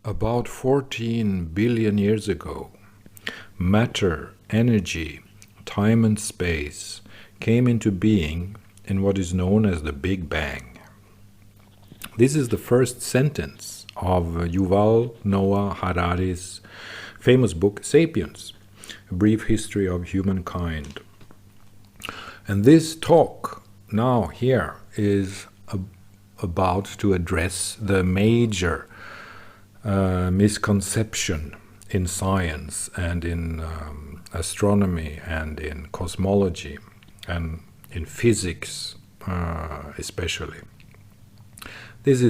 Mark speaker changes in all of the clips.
Speaker 1: About 14 billion years ago, matter, energy, time and space came into being in what is known as the Big Bang. This is the first sentence of Yuval Noah Harari's famous book Sapiens, A Brief History of Humankind. And this talk now here is about to address the major misconception in science and in astronomy and in cosmology and in physics especially. This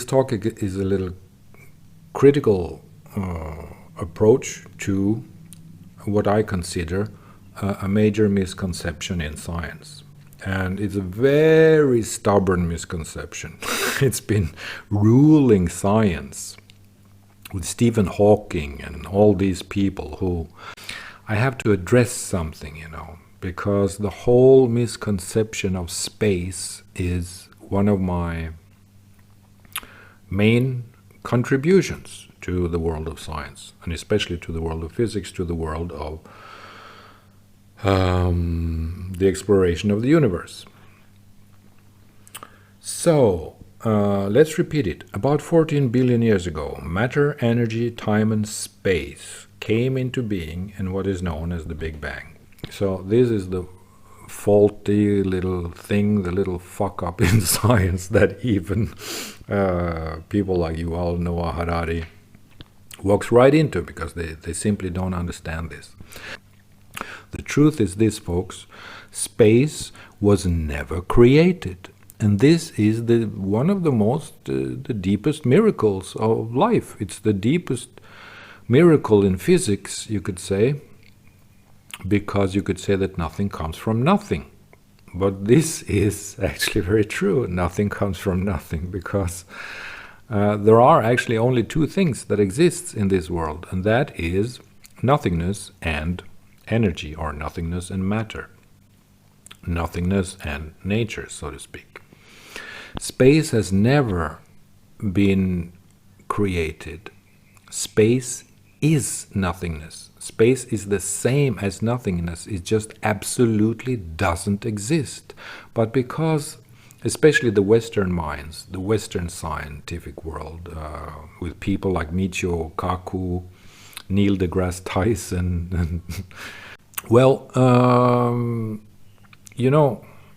Speaker 1: talk is a little critical approach to what I consider a major misconception in science. And it's a very stubborn misconception. It's been ruling science with Stephen Hawking and all these people who... I have to address something, because the whole misconception of space is one of my main contributions to the world of science, and especially to the world of physics, to the world of the exploration of the universe. So, let's repeat it. About 14 billion years ago, matter, energy, time and space came into being in what is known as the Big Bang. So this is the faulty little thing, the little fuck up in science that even people like Yuval Noah Harari walks right into, because they simply don't understand this. The truth is this, folks: space was never created. And this is one of the deepest miracles of life. It's the deepest miracle in physics, you could say, because you could say that nothing comes from nothing. But this is actually very true. Nothing comes from nothing, because there are actually only two things that exist in this world, and that is nothingness and energy, or nothingness and matter. Nothingness and nature, so to speak. Space has never been created. Space is nothingness. Space is the same as nothingness. It just absolutely doesn't exist. But because, especially the Western minds, the Western scientific world, with people like Michio Kaku, Neil deGrasse Tyson, and well,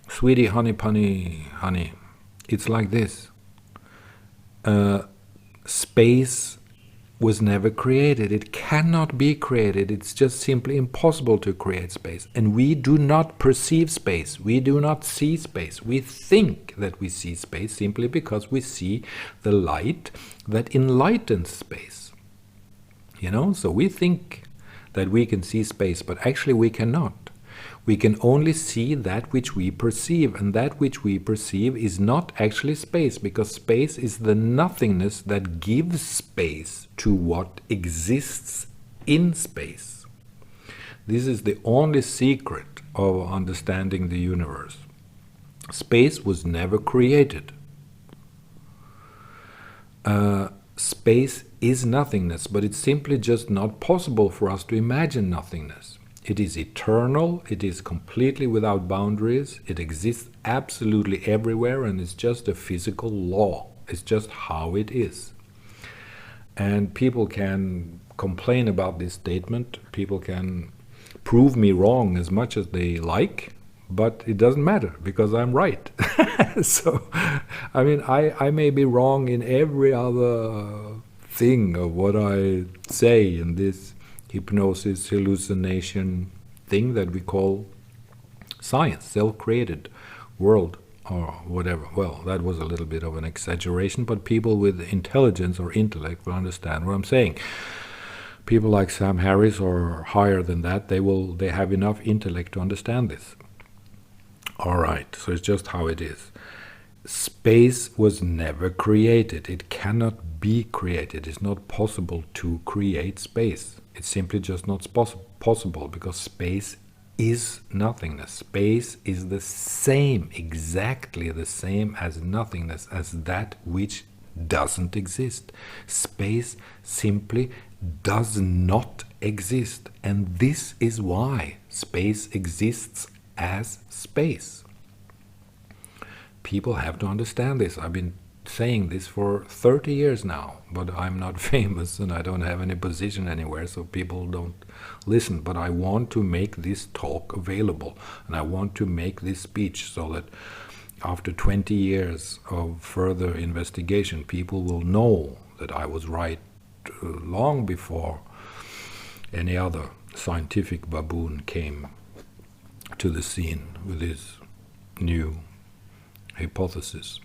Speaker 1: sweetie, honey, punny, honey, it's like this. Space was never created. It cannot be created. It's just simply impossible to create space. And we do not perceive space. We do not see space. We think that we see space simply because we see the light that enlightens space. So we think that we can see space, but actually we cannot. We can only see that which we perceive, and that which we perceive is not actually space, because space is the nothingness that gives space to what exists in space. This is the only secret of understanding the universe. Space was never created. Space is nothingness, but it's simply just not possible for us to imagine nothingness. It is eternal, it is completely without boundaries, it exists absolutely everywhere, and it's just a physical law. It's just how it is. And people can complain about this statement, people can prove me wrong as much as they like, but it doesn't matter, because I'm right. So, I may be wrong in every other thing of what I say in this hypnosis, hallucination thing that we call science, self-created world, or whatever. Well, that was a little bit of an exaggeration, but people with intelligence or intellect will understand what I'm saying. People like Sam Harris, or higher than that, they have enough intellect to understand this. All right, so it's just how it is. Space was never created. It cannot be created. It's not possible to create space. It's simply just not possible, because space is nothingness. Space is the same, exactly the same as nothingness, as that which doesn't exist. Space simply does not exist. And this is why space exists as space. People have to understand this. I've been saying this for 30 years now, but I'm not famous and I don't have any position anywhere, so people don't listen. But I want to make this talk available, and I want to make this speech so that after 20 years of further investigation, people will know that I was right long before any other scientific baboon came to the scene with his new hypothesis.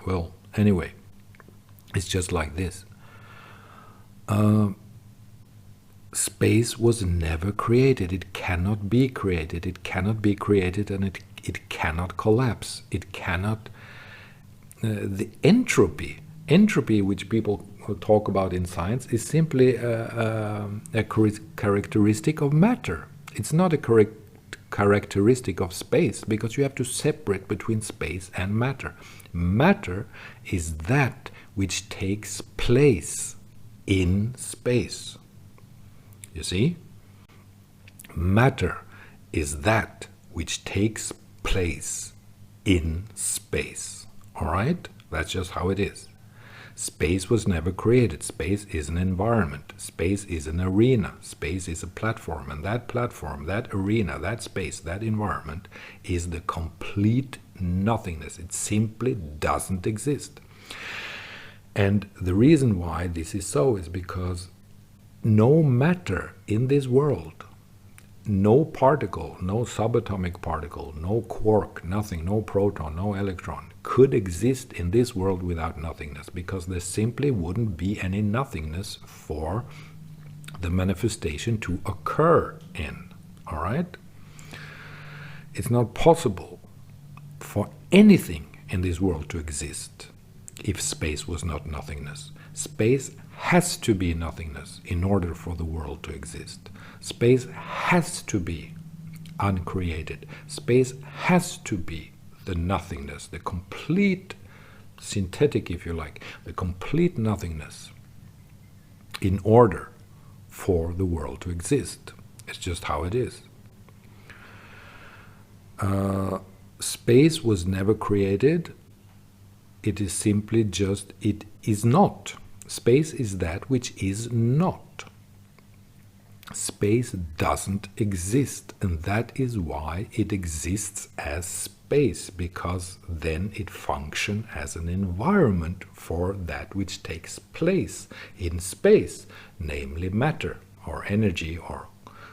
Speaker 1: Well, anyway, it's just like this. Space was never created. It cannot be created. It cannot be created, and it cannot collapse. It cannot... the entropy, which people talk about in science, is simply a characteristic of matter. It's not a characteristic of space, because you have to separate between space and matter. Matter is that which takes place in space. You see? Matter is that which takes place in space. All right? That's just how it is. Space was never created. Space is an environment. Space is an arena. Space is a platform. And that platform, that arena, that space, that environment is the complete nothingness. It simply doesn't exist. And the reason why this is so is because no matter in this world, no particle, no subatomic particle, no quark, nothing, no proton, no electron, could exist in this world without nothingness, because there simply wouldn't be any nothingness for the manifestation to occur in. All right? It's not possible for anything in this world to exist if space was not nothingness. Space has to be nothingness in order for the world to exist. Space has to be uncreated. Space has to be the nothingness, the complete synthetic, if you like, the complete nothingness in order for the world to exist. It's just how it is. Space was never created. It is simply just, it is not. Space is that which is not. Space doesn't exist, and that is why it exists as space, because then it functions as an environment for that which takes place in space, namely matter, or energy, or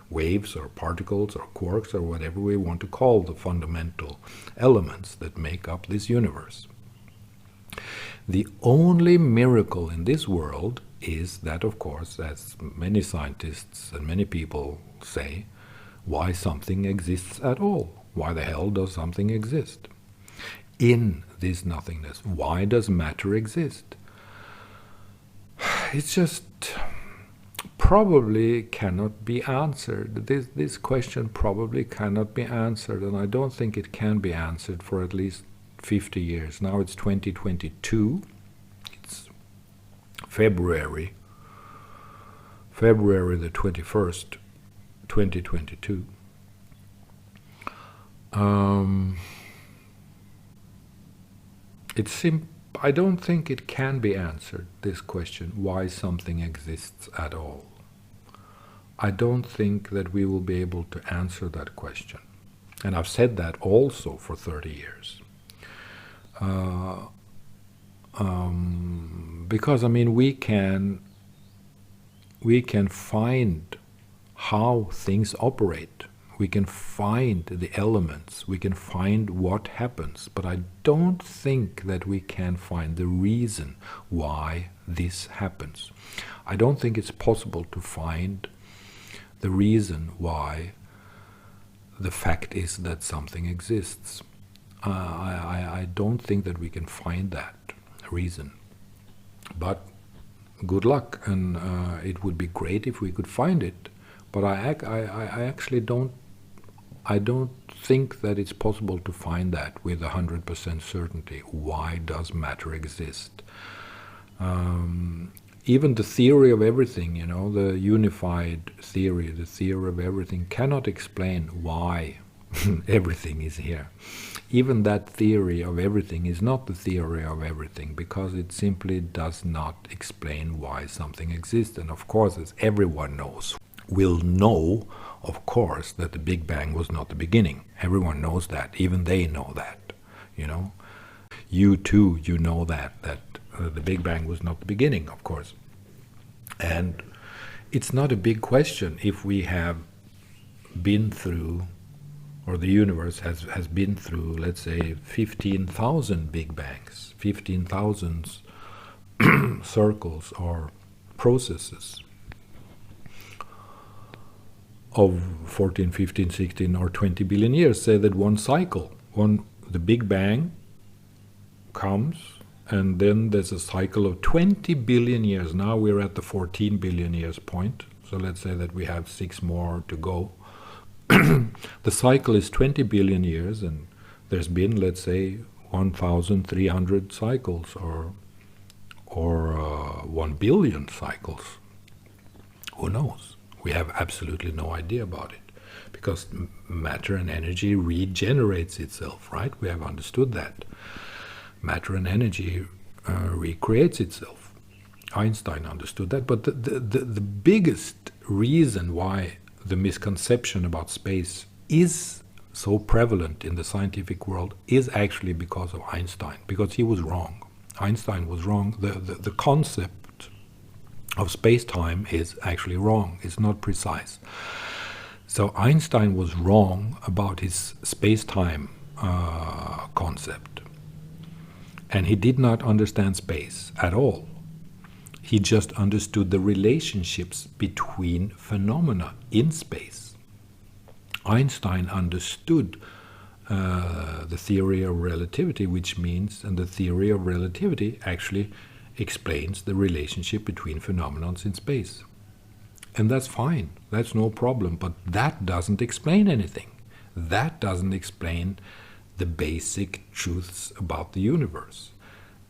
Speaker 1: waves, or particles, or quarks, or whatever we want to call the fundamental elements that make up this universe. The only miracle in this world is that, of course, as many scientists and many people say, why something exists at all. Why the hell does something exist? In this nothingness, why does matter exist? It's just probably cannot be answered. This question probably cannot be answered, and I don't think it can be answered for at least 50 years. Now it's 2022. It's February the 21st, 2022. I don't think it can be answered, this question, why something exists at all. I don't think that we will be able to answer that question. And I've said that also for 30 years. Because, I mean, we can find how things operate. We can find the elements. We can find what happens. But I don't think that we can find the reason why this happens. I don't think it's possible to find the reason why the fact is that something exists. I don't think that we can find that reason. But good luck, and it would be great if we could find it. But I actually don't think that it's possible to find that with 100% certainty. Why does matter exist? Even the theory of everything, the unified theory, the theory of everything, cannot explain why everything is here. Even that theory of everything is not the theory of everything, because it simply does not explain why something exists. And of course, as everyone knows, will know, of course, that the Big Bang was not the beginning. Everyone knows that. Even they know that. You too, you know that the Big Bang was not the beginning, of course. And it's not a big question if we have been through, or the universe has been through, let's say, 15,000 Big Bangs, 15,000 circles or processes of 14, 15, 16, or 20 billion years. Say that one cycle, the Big Bang comes, and then there's a cycle of 20 billion years. Now we're at the 14 billion years point, so let's say that we have 6 more to go. The cycle is 20 billion years, and there's been, let's say, 1,300 cycles, or 1 billion cycles. Who knows? We have absolutely no idea about it, because matter and energy regenerates itself, right? We have understood that. Matter and energy recreates itself. Einstein understood that. But the biggest reason why the misconception about space is so prevalent in the scientific world is actually because of Einstein, because he was wrong. Einstein was wrong. The concept of space-time is actually wrong. It's not precise. So Einstein was wrong about his space-time concept. And he did not understand space at all. He just understood the relationships between phenomena in space. Einstein understood the theory of relativity, which means, and the theory of relativity actually explains the relationship between phenomena in space. And that's fine, that's no problem, but that doesn't explain anything. That doesn't explain the basic truths about the universe.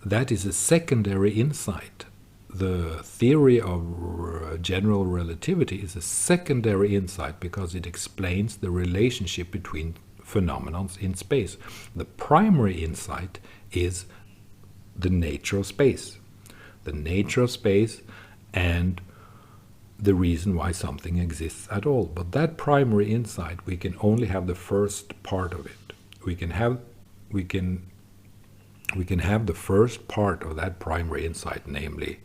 Speaker 1: That is a secondary insight. The theory of general relativity is a secondary insight because it explains the relationship between phenomena in space. The primary insight is the nature of space. The nature of space and the reason why something exists at all. But that primary insight, we can only have the first part of it. We can have the first part of that primary insight, namely,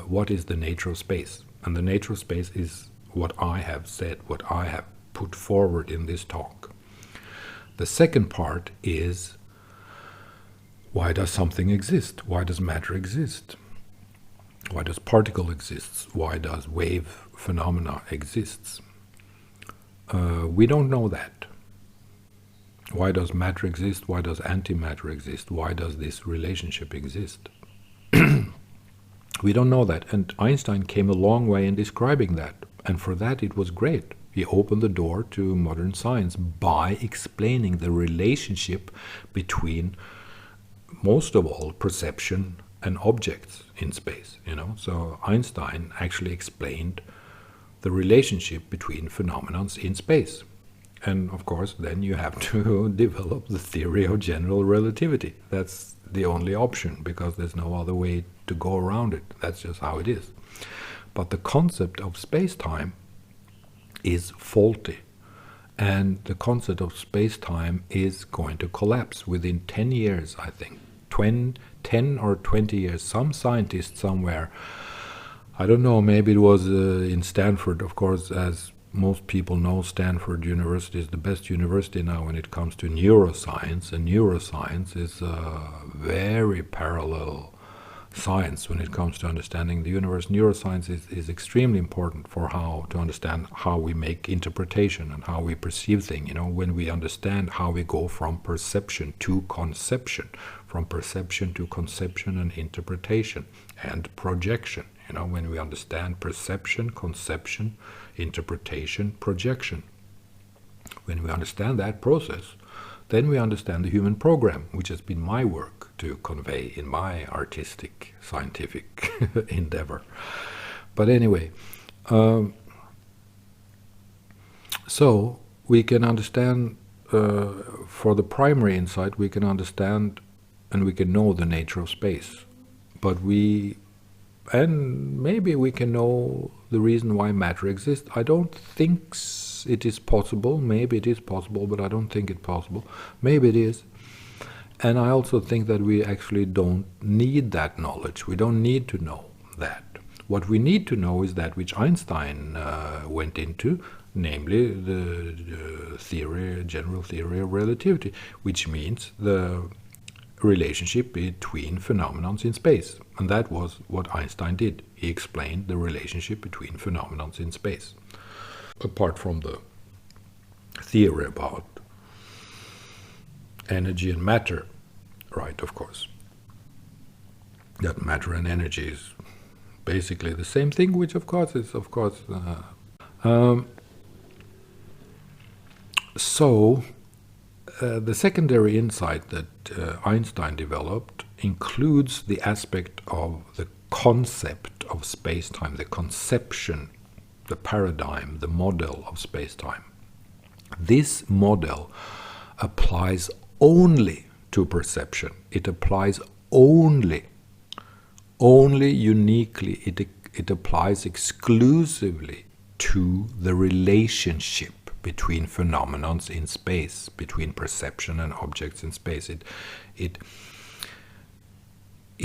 Speaker 1: what is the nature of space? And the nature of space is what I have said, what I have put forward in this talk. The second part is, why does something exist? Why does matter exist? Why does particle exist? Why does wave phenomena exist? We don't know that. Why does matter exist? Why does antimatter exist? Why does this relationship exist? We don't know that, and Einstein came a long way in describing that, and for that it was great. He opened the door to modern science by explaining the relationship between, most of all, perception and objects in space. So Einstein actually explained the relationship between phenomena in space. And of course, then you have to develop the theory of general relativity. That's the only option, because there's no other way to go around it. That's just how it is. But the concept of space-time is faulty. And the concept of space-time is going to collapse within 10 years, I think. 10 or 20 years. Some scientist somewhere, I don't know, maybe it was in Stanford, of course, as most people know, Stanford University is the best university now when it comes to neuroscience, and neuroscience is a very parallel science when it comes to understanding the universe. Neuroscience is extremely important for how to understand how we make interpretation and how we perceive things. When we understand how we go from perception to conception, from perception to conception and interpretation and projection. When we understand perception, conception, interpretation, projection. When we understand that process, then we understand the human program, which has been my work. to convey in my artistic, scientific endeavor. But anyway, so we can understand, for the primary insight, we can understand and we can know the nature of space. But and maybe we can know the reason why matter exists. I don't think it is possible. Maybe it is possible, but I don't think it's possible. Maybe it is. And I also think that we actually don't need that knowledge. We don't need to know that. What we need to know is that which Einstein went into, namely the theory, general theory of relativity, which means the relationship between phenomena in space. And that was what Einstein did. He explained the relationship between phenomena in space. Apart from the theory about energy and matter, right, of course. That matter and energy is basically the same thing, which of course is, so the secondary insight that Einstein developed includes the aspect of the concept of space-time, the conception, the paradigm, the model of space-time. This model applies only to perception. It applies only uniquely, it applies exclusively to the relationship between phenomena in space, between perception and objects in space. It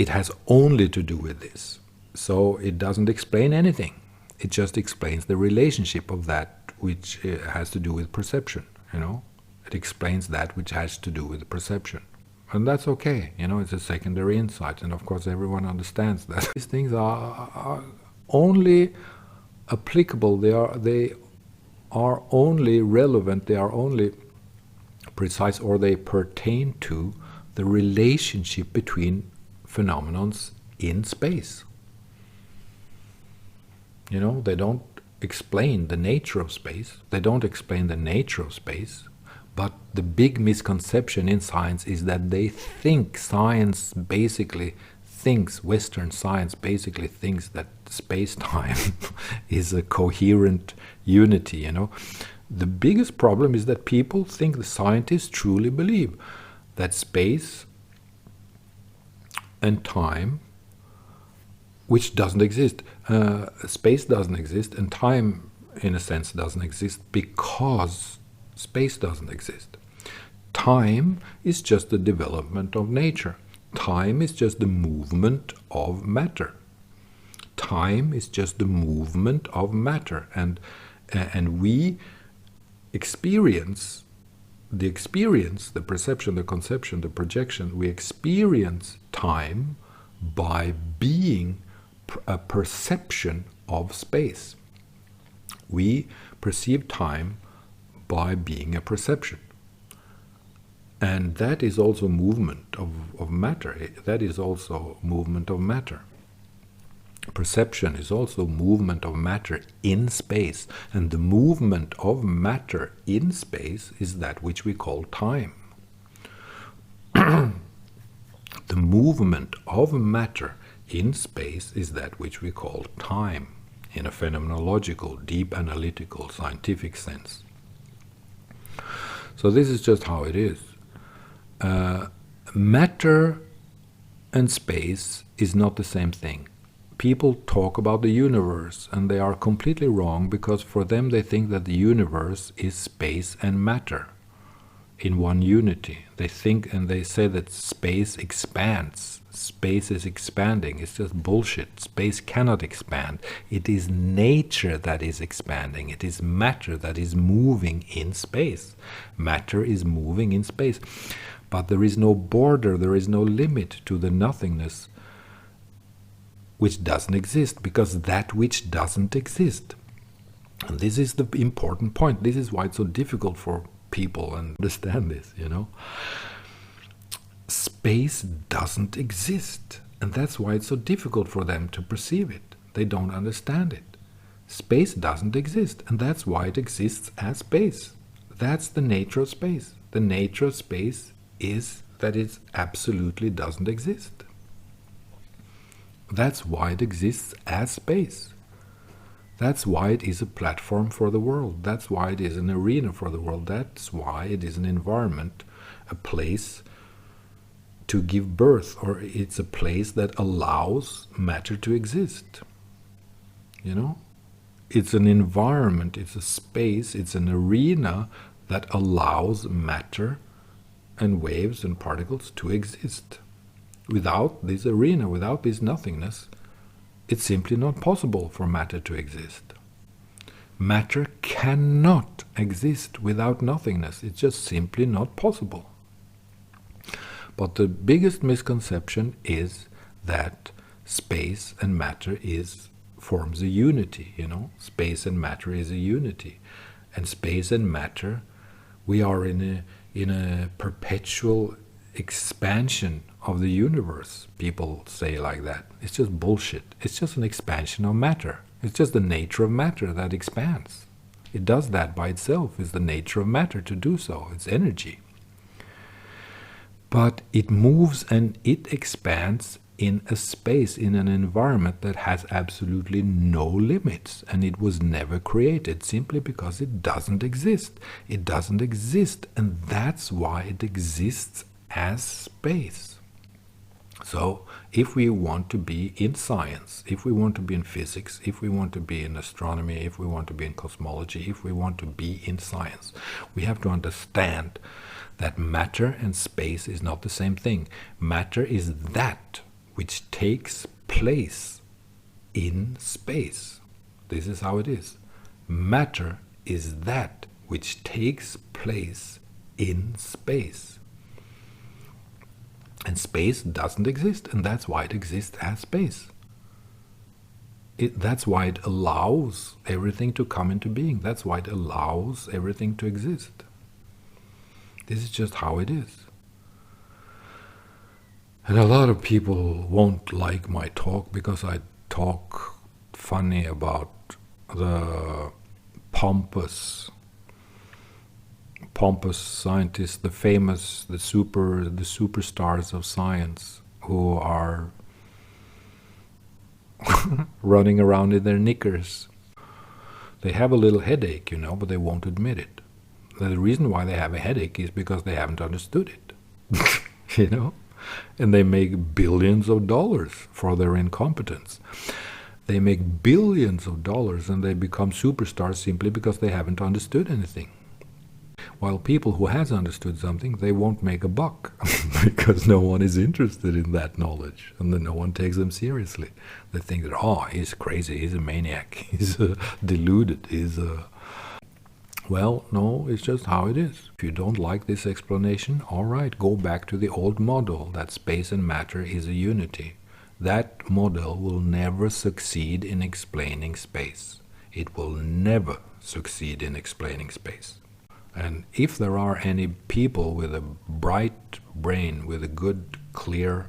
Speaker 1: has only to do with this. So it doesn't explain anything. It just explains the relationship of that which has to do with perception, you know. It explains that which has to do with perception. And that's okay, you know, it's a secondary insight, and of course everyone understands that. These things are only applicable, they are only relevant, they are only precise, or they pertain to the relationship between phenomena in space. You know, they don't explain the nature of space, they don't explain the nature of space, but the big misconception in science is that they think science basically thinks, Western science basically thinks that space-time is a coherent unity, you know. The biggest problem is that people think, the scientists truly believe that space and time, which doesn't exist, space doesn't exist, and time, in a sense, doesn't exist because space doesn't exist. Time is just the development of nature. Time is just the movement of matter. Time is just the movement of matter, and we experience, the perception, the conception, the projection, we experience time by being a perception of space. We perceive time by being a perception. And that is also movement of matter. That is also movement of matter. Perception is also movement of matter in space. And the movement of matter in space is that which we call time. The movement of matter in space is that which we call time, in a phenomenological, deep analytical, scientific sense. So this is just how it is. Matter and space is not the same thing. People talk about the universe, and they are completely wrong, because for them they think that the universe is space and matter in one unity. They think and they say that space expands. Space is expanding. It's just bullshit. Space cannot expand. It is nature that is expanding. It is matter that is moving in space. Matter is moving in space. But there is no border, there is no limit to the nothingness which doesn't exist, because that which doesn't exist. And this is the important point. This is why it's so difficult for people and understand this, you know. Space doesn't exist, and that's why it's so difficult for them to perceive it. They don't understand it. Space doesn't exist, and that's why it exists as space. That's the nature of space. The nature of space is that it absolutely doesn't exist. That's why it exists as space. That's why it is a platform for the world. That's why it is an arena for the world. That's why it is an environment, a place to give birth, or it's a place that allows matter to exist. You know? It's an environment, it's a space, it's an arena that allows matter and waves and particles to exist. Without this arena, without this nothingness, it's simply not possible for matter to exist. Matter cannot exist without nothingness. It's just simply not possible. But the biggest misconception is that space and matter forms a unity, you know. Space and matter is a unity. And space and matter, we are in a perpetual expansion of the universe. People say like that. It's just bullshit. It's just an expansion of matter. It's just the nature of matter that expands. It does that by itself. It's the nature of matter to do so. It's energy. But it moves and it expands in a space, in an environment that has absolutely no limits, and it was never created simply because it doesn't exist. It doesn't exist, and that's why it exists as space. So if we want to be in science, if we want to be in physics, if we want to be in astronomy, if we want to be in cosmology, if we want to be in science, we have to understand that matter and space is not the same thing. Matter is that which takes place in space. This is how it is. Matter is that which takes place in space. And space doesn't exist, and that's why it exists as space. That's why it allows everything to come into being. That's why it allows everything to exist. This is just how it is. And a lot of people won't like my talk because I talk funny about the pompous scientists, the famous, the superstars of science who are running around in their knickers. They have a little headache, you know, but they won't admit it. The reason why they have a headache is because they haven't understood it. You know? And they make billions of dollars for their incompetence. They make billions of dollars and they become superstars simply because they haven't understood anything. While people who has understood something, they won't make a buck because no one is interested in that knowledge, and then no one takes them seriously. They think that, oh, he's crazy, he's a maniac, he's deluded, he's a... Well, no, it's just how it is. If you don't like this explanation, all right, go back to the old model that space and matter is a unity. That model will never succeed in explaining space. It will never succeed in explaining space. And if there are any people with a bright brain, with a good, clear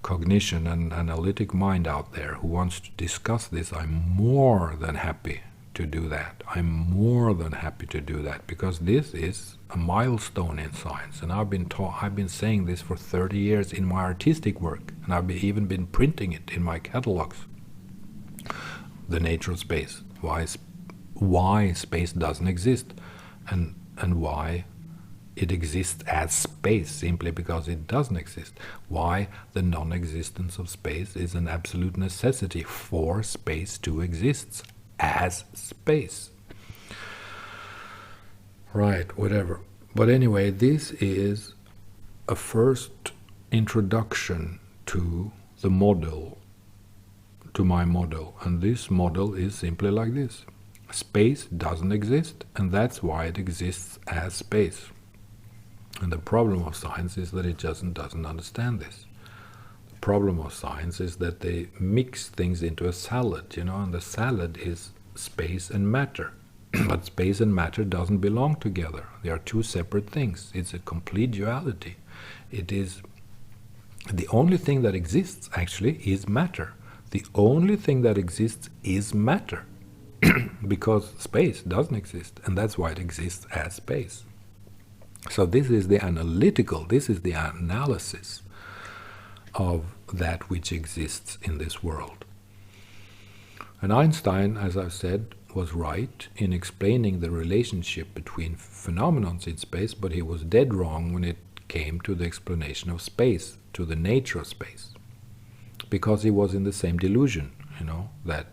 Speaker 1: cognition and analytic mind out there who wants to discuss this, I'm more than happy to do that. I'm more than happy to do that, because this is a milestone in science, and I've been saying this for 30 years in my artistic work, and I've even been printing it in my catalogs. The nature of space, why space doesn't exist, and why it exists as space simply because it doesn't exist. Why the non-existence of space is an absolute necessity for space to exist as space. Right, whatever. But anyway, this is a first introduction to the model, to my model. And this model is simply like this. Space doesn't exist, and that's why it exists as space. And the problem of science is that it doesn't understand this. The problem of science is that they mix things into a salad, you know, and the salad is space and matter. But space and matter doesn't belong together. They are two separate things. It's a complete duality. It is the only thing that exists, actually, is matter. The only thing that exists is matter. Because space doesn't exist, and that's why it exists as space. So this is the analytical, this is the analysis of that which exists in this world. And Einstein, as I've said, was right in explaining the relationship between phenomena in space, but he was dead wrong when it came to the explanation of space, to the nature of space. Because he was in the same delusion, that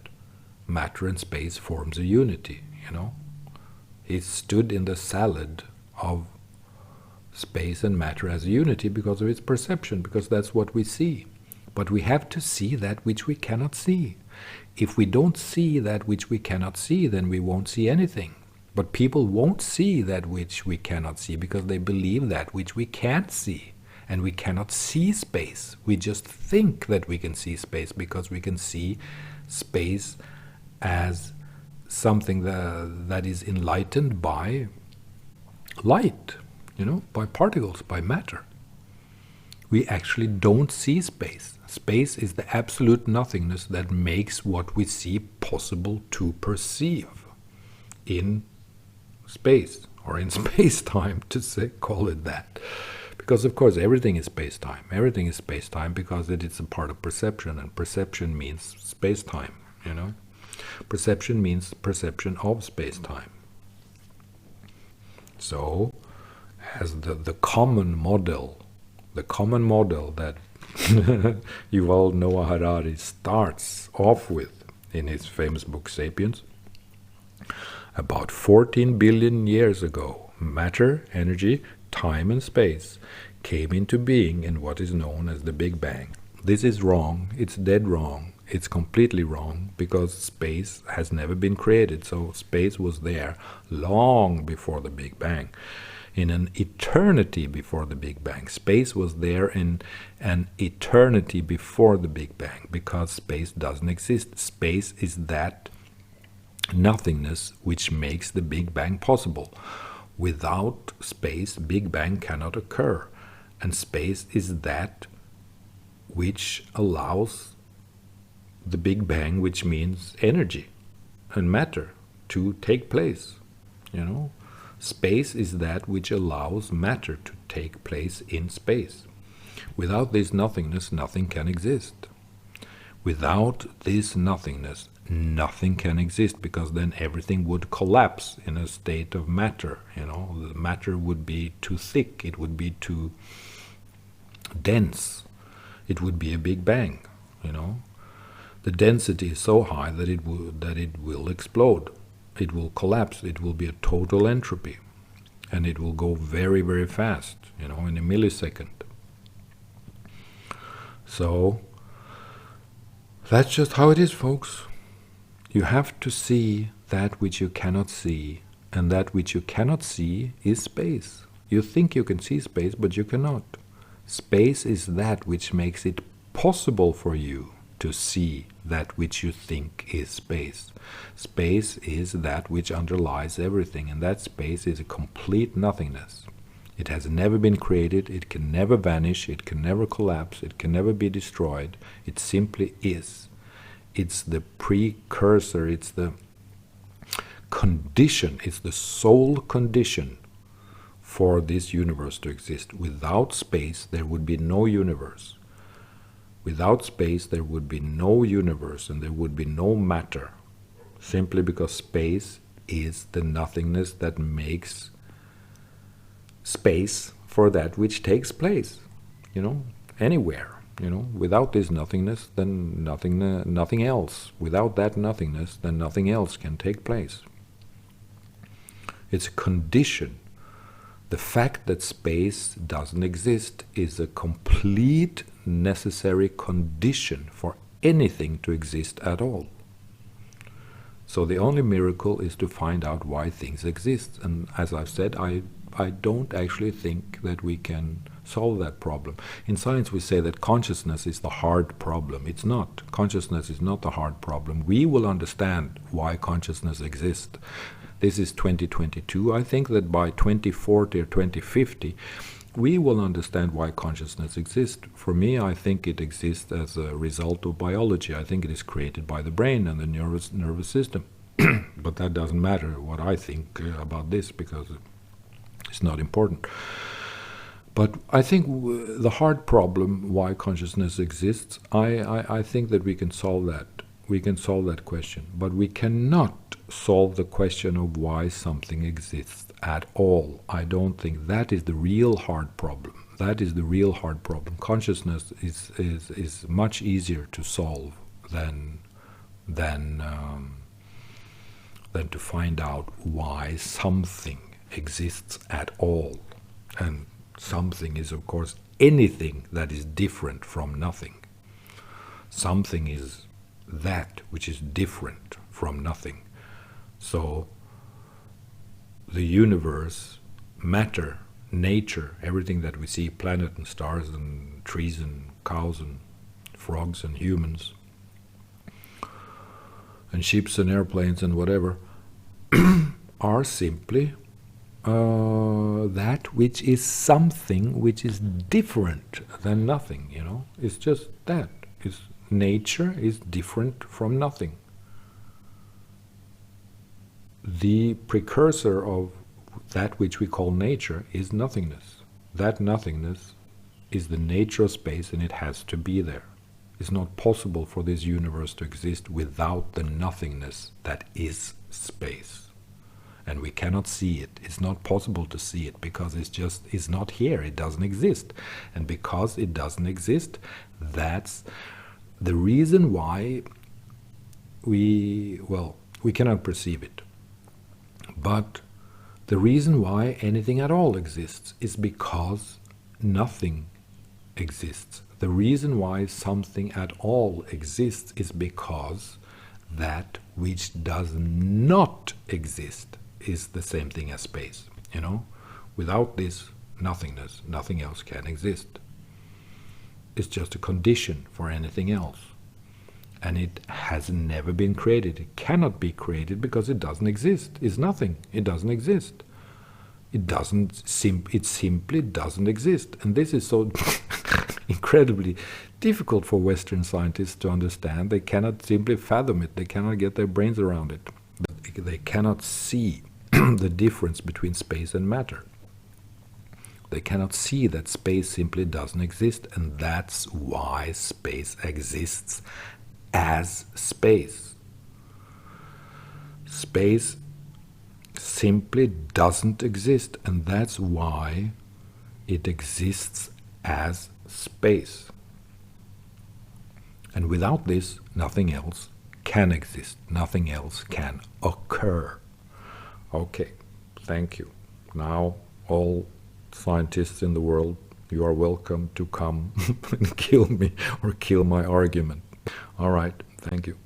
Speaker 1: matter and space forms a unity, He stood in the salad of space and matter as a unity because of its perception, because that's what we see. But we have to see that which we cannot see. If we don't see that which we cannot see, then we won't see anything. But people won't see that which we cannot see because they believe that which we can't see. And we cannot see space. We just think that we can see space because we can see space as something that is enlightened by light, by particles, by matter. We actually don't see space. Space is the absolute nothingness that makes what we see possible to perceive in space, or in space-time, call it that. Because of course everything is space-time. Everything is space-time because it is a part of perception, and perception means space-time, Perception means perception of space-time. So, as the common model that Yuval Noah Harari starts off with in his famous book *Sapiens*, about 14 billion years ago, matter, energy, time and space came into being in what is known as the Big Bang. This is wrong, it's dead wrong, it's completely wrong, because space has never been created, so space was there long before the Big Bang. In an eternity before the Big Bang. Space was there in an eternity before the Big Bang, because space doesn't exist. Space is that nothingness which makes the Big Bang possible. Without space, Big Bang cannot occur. And space is that which allows the Big Bang, which means energy and matter, to take place, Space is that which allows matter to take place in space. Without this nothingness, nothing can exist. Without this nothingness, nothing can exist, because then everything would collapse in a state of matter. The matter would be too thick, it would be too dense, it would be a Big Bang. The density is so high that it will explode. It will collapse, it will be a total entropy, and it will go very, very fast, in a millisecond. So, that's just how it is, folks. You have to see that which you cannot see, and that which you cannot see is space. You think you can see space, but you cannot. Space is that which makes it possible for you to see that which you think is space. Space is that which underlies everything, and that space is a complete nothingness. It has never been created, it can never vanish, it can never collapse, it can never be destroyed. It simply is. It's the precursor, it's the condition, it's the sole condition for this universe to exist. Without space, there would be no universe. Without space, there would be no universe, and there would be no matter, simply because space is the nothingness that makes space for that which takes place, anywhere. Without this nothingness, then nothing else. Without that nothingness, then nothing else can take place. It's a condition. The fact that space doesn't exist is a complete necessary condition for anything to exist at all. So the only miracle is to find out why things exist. And as I've said, I don't actually think that we can solve that problem. In science we say that consciousness is the hard problem. It's not. Consciousness is not the hard problem. We will understand why consciousness exists. This is 2022. I think that by 2040 or 2050 we will understand why consciousness exists. For me, I think it exists as a result of biology. I think it is created by the brain and the nervous system. But that doesn't matter what I think about this, because It's not important. But I think the hard problem why consciousness exists, I think that we can solve that. We can solve that question. But we cannot solve the question of why something exists at all. I don't think that is the real hard problem. That is the real hard problem. Consciousness is much easier to solve than to find out why something exists at all. And something is, of course, anything that is different from nothing. Something is that which is different from nothing. So the universe, matter, nature, everything that we see, planet and stars and trees and cows and frogs and humans and ships and airplanes and whatever, are simply that which is something which is different than nothing, you know. It's just that. Nature is different from nothing. The precursor of that which we call nature is nothingness. That nothingness is the nature of space, and it has to be there. It's not possible for this universe to exist without the nothingness that is space. And we cannot see it. It's not possible to see it because it's not here. It doesn't exist. And because it doesn't exist, that's the reason why we cannot perceive it. But the reason why anything at all exists is because nothing exists. The reason why something at all exists is because that which does not exist is the same thing as space, you know. Without this nothingness, nothing else can exist. It's just a condition for anything else. And it has never been created. It cannot be created because it doesn't exist. It's nothing. It doesn't exist. It simply doesn't exist. And this is so incredibly difficult for Western scientists to understand. They cannot simply fathom it. They cannot get their brains around it. They cannot see the difference between space and matter. They cannot see that space simply doesn't exist, and that's why space exists as space. Space simply doesn't exist, and that's why it exists as space. And without this, nothing else can exist. Nothing else can occur. Okay, thank you. Now all scientists in the world, you are welcome to come and kill me or kill my argument. All right, thank you.